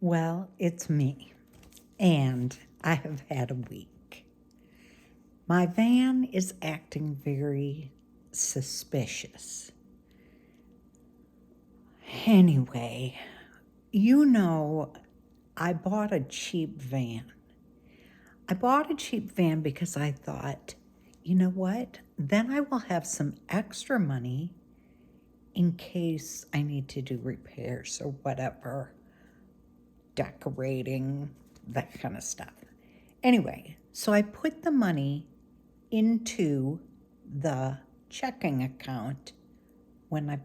Well, it's me, and I have had a week. My van is acting very suspicious. Anyway, I bought a cheap van. I bought a cheap van because I thought, you know what? Then I will have some extra money in case I need to do repairs or whatever, decorating, that kind of stuff. Anyway, so I put the money into the checking account when I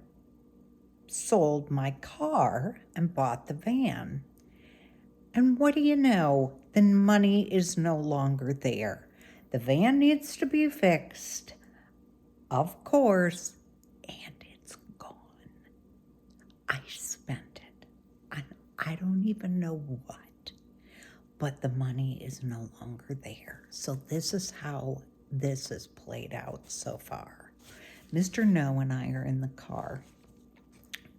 sold my car and bought the van. And what do you know? The money is no longer there. The van needs to be fixed, of course, and it's gone. I spent it. I don't even know what, but the money is no longer there. So this is how this has played out so far. Mr. No and I are in the car.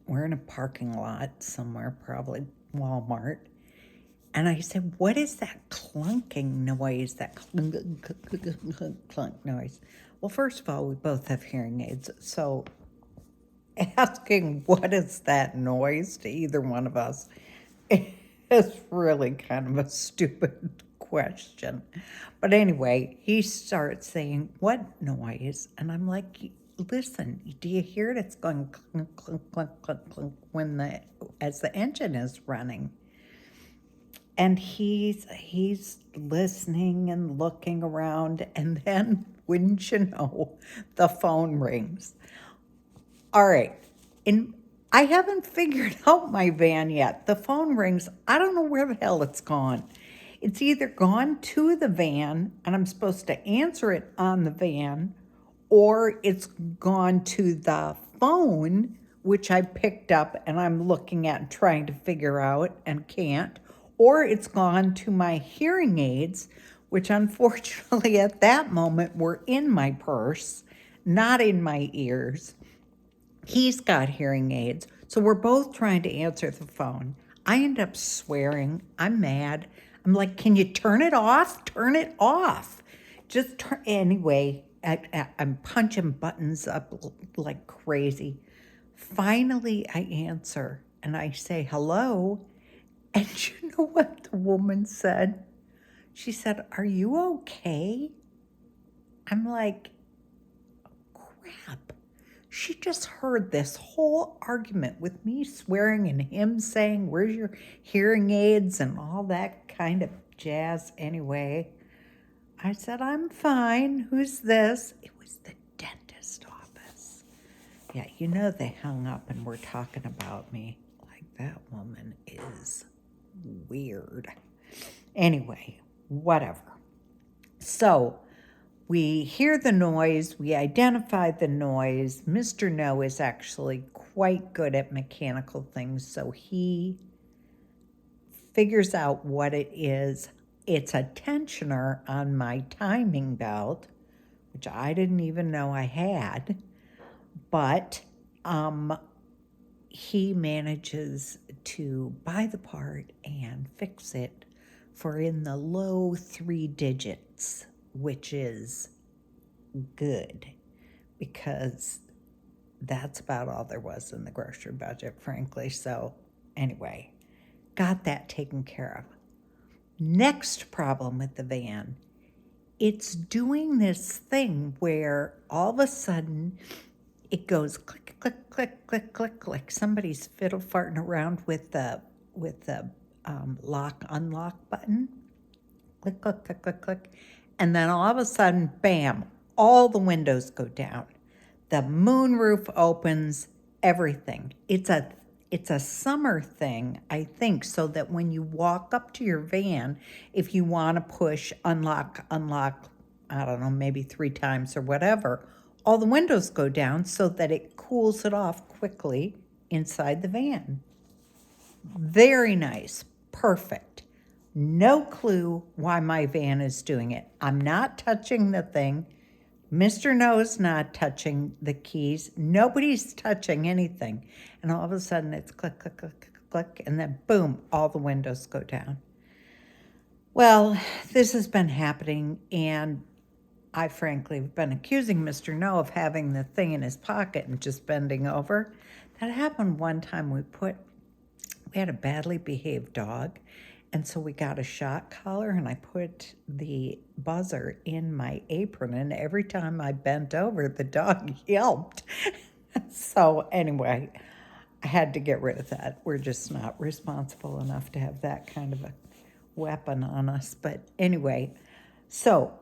We're in a parking lot somewhere, probably Walmart. And I said, what is that clunking noise, that clunk noise? Well, first of all, we both have hearing aids. So asking what is that noise to either one of us is really kind of a stupid question. But anyway, he starts saying, what noise? And I'm like, listen, do you hear it? It's going clunk, clunk, clunk, clunk, clunk as the engine is running. And he's listening and looking around, and then, wouldn't you know, the phone rings. All right, and I haven't figured out my van yet. The phone rings. I don't know where the hell it's gone. It's either gone to the van, and I'm supposed to answer it on the van, or it's gone to the phone, which I picked up and I'm looking at and trying to figure out and can't, or it's gone to my hearing aids, which unfortunately at that moment were in my purse, not in my ears. He's got hearing aids, so we're both trying to answer the phone. I end up swearing. I'm mad. I'm like, can you turn it off? Turn it off. Just turn. Anyway, I'm punching buttons up like crazy. Finally, I answer and I say, hello. And you know what the woman said? She said, are you okay? I'm like, crap. She just heard this whole argument with me swearing and him saying, where's your hearing aids and all that kind of jazz. Anyway, I said, I'm fine. Who's this? It was the dentist office. Yeah, you know they hung up and were talking about me. Like, that woman is weird. Anyway, whatever. So we hear the noise, we identify the noise. Mr. No is actually quite good at mechanical things, so he figures out what it is. It's a tensioner on my timing belt, which I didn't even know I had, but he manages to buy the part and fix it for in the low 3 digits, which is good because that's about all there was in the grocery budget, frankly. So anyway, got that taken care of. Next problem with the van, it's doing this thing where all of a sudden it goes click, click, click, click, click, like somebody's fiddle farting around with the lock, unlock button. Click, click, click, click, click. And then all of a sudden, bam, all the windows go down. The moonroof opens, everything. It's a summer thing, I think, so that when you walk up to your van, if you want to push unlock, I don't know, maybe 3 times or whatever, all the windows go down so that it cools it off quickly inside the van. Very nice. Perfect. No clue why my van is doing it. I'm not touching the thing. Mr. No's not touching the keys. Nobody's touching anything. And all of a sudden it's click, click, click, click, and then boom, all the windows go down. Well, this has been happening, and I frankly have been accusing Mr. No of having the thing in his pocket and just bending over. That happened one time. We had a badly behaved dog, and so we got a shock collar, and I put the buzzer in my apron, and every time I bent over, the dog yelped. So anyway, I had to get rid of that. We're just not responsible enough to have that kind of a weapon on us. But anyway, so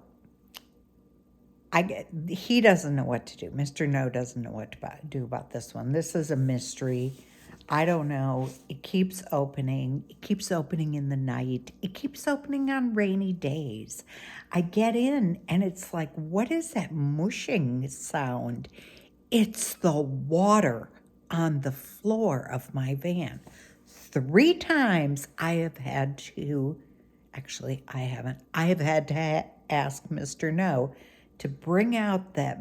he doesn't know what to do. Mr. No doesn't know what to do about this one. This is a mystery. I don't know. It keeps opening. It keeps opening in the night. It keeps opening on rainy days. I get in and it's like, what is that mushing sound? It's the water on the floor of my van. 3 times I have had to, actually I haven't, I have had to ask Mr. No to bring out that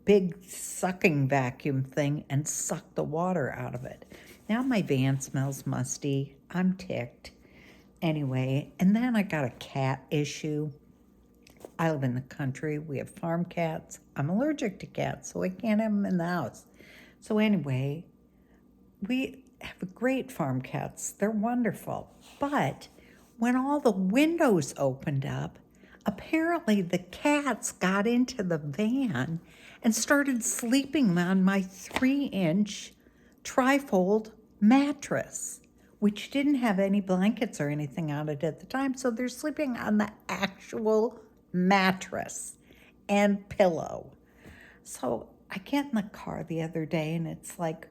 big sucking vacuum thing and suck the water out of it. Now my van smells musty. I'm ticked. Anyway, and then I got a cat issue. I live in the country. We have farm cats. I'm allergic to cats, so I can't have them in the house. So anyway, we have great farm cats. They're wonderful. But when all the windows opened up, apparently the cats got into the van and started sleeping on my 3-inch trifold mattress, which didn't have any blankets or anything on it at the time. So they're sleeping on the actual mattress and pillow. So I get in the car the other day and it's like,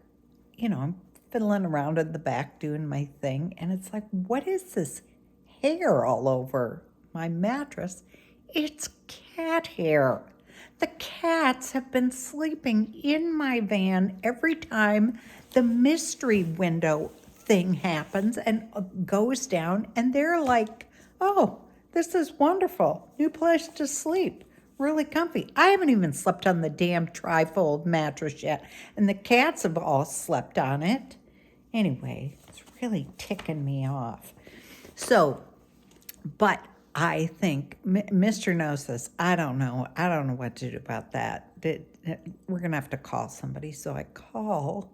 I'm fiddling around in the back doing my thing. And it's like, what is this hair all over my mattress? It's cat hair. The cats have been sleeping in my van every time the mystery window thing happens and goes down. And they're like, oh, this is wonderful. New place to sleep. Really comfy. I haven't even slept on the damn trifold mattress yet. And the cats have all slept on it. Anyway, it's really ticking me off. So, but I think Mr. knows this. I don't know what to do about that. We're going to have to call somebody. So I call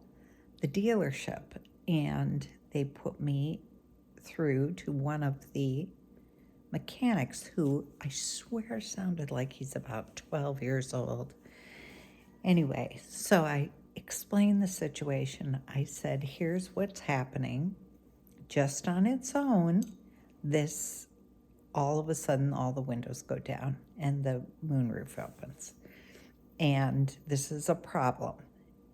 the dealership and they put me through to one of the mechanics who I swear sounded like he's about 12 years old. Anyway, so I explained the situation. I said, here's what's happening. Just on its own, this, all of a sudden, all the windows go down and the moonroof opens. And this is a problem.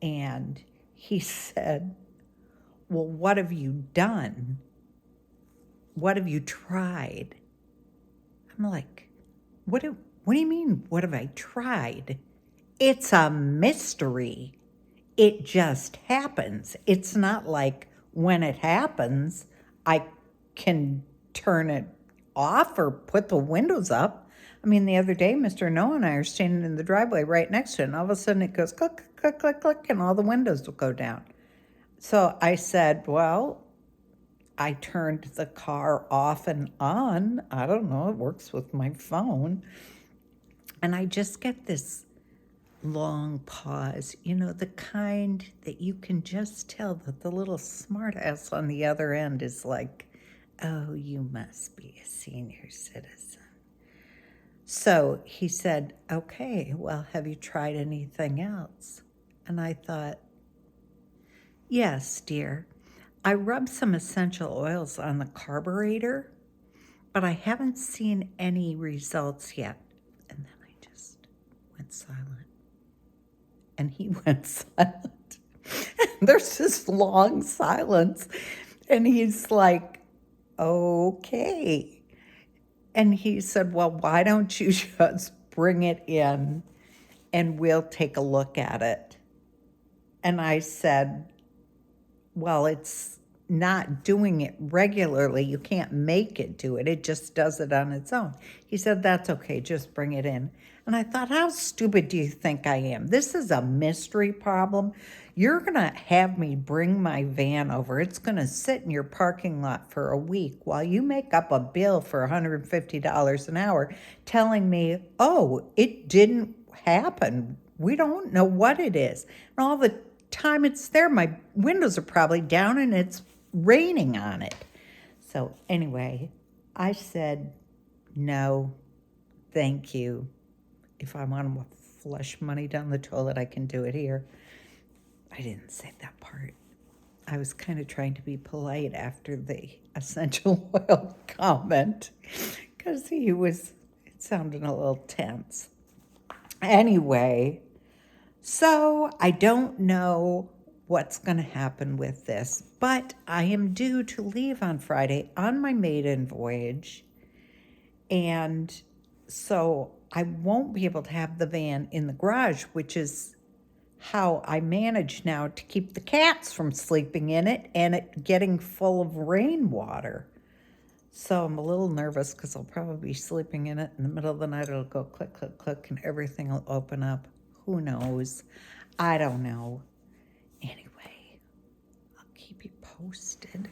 And he said, well, what have you done? What have you tried? I'm like, what do you mean, what have I tried? It's a mystery. It just happens. It's not like when it happens, I can turn it off or put the windows up. I mean, the other day, Mr. No and I are standing in the driveway right next to it, and all of a sudden it goes click, click, click, click, and all the windows will go down. So I said, well, I turned the car off and on. I don't know, it works with my phone. And I just get this long pause, the kind that you can just tell that the little smartass on the other end is like, oh, you must be a senior citizen. So he said, okay, well, have you tried anything else? And I thought, yes, dear. I rubbed some essential oils on the carburetor, but I haven't seen any results yet. And then I just went silent. And he went silent. There's this long silence. And he's like, okay. And he said, well, why don't you just bring it in and we'll take a look at it? And I said, well, it's not doing it regularly. You can't make it do it. It just does it on its own. He said, that's okay. Just bring it in. And I thought, how stupid do you think I am? This is a mystery problem. You're going to have me bring my van over. It's going to sit in your parking lot for a week while you make up a bill for $150 an hour telling me, oh, it didn't happen. We don't know what it is. And all the time it's there, my windows are probably down and it's raining on it. So anyway, I said, no, thank you. If I want to flush money down the toilet, I can do it here. I didn't say that part. I was kind of trying to be polite after the essential oil comment because it sounded a little tense. Anyway, so I don't know what's going to happen with this, but I am due to leave on Friday on my maiden voyage. And so I won't be able to have the van in the garage, which is how I manage now to keep the cats from sleeping in it and it getting full of rainwater. So I'm a little nervous because I'll probably be sleeping in it in the middle of the night. It'll go click, click, click, and everything will open up. Who knows? I don't know. Anyway, I'll keep you posted.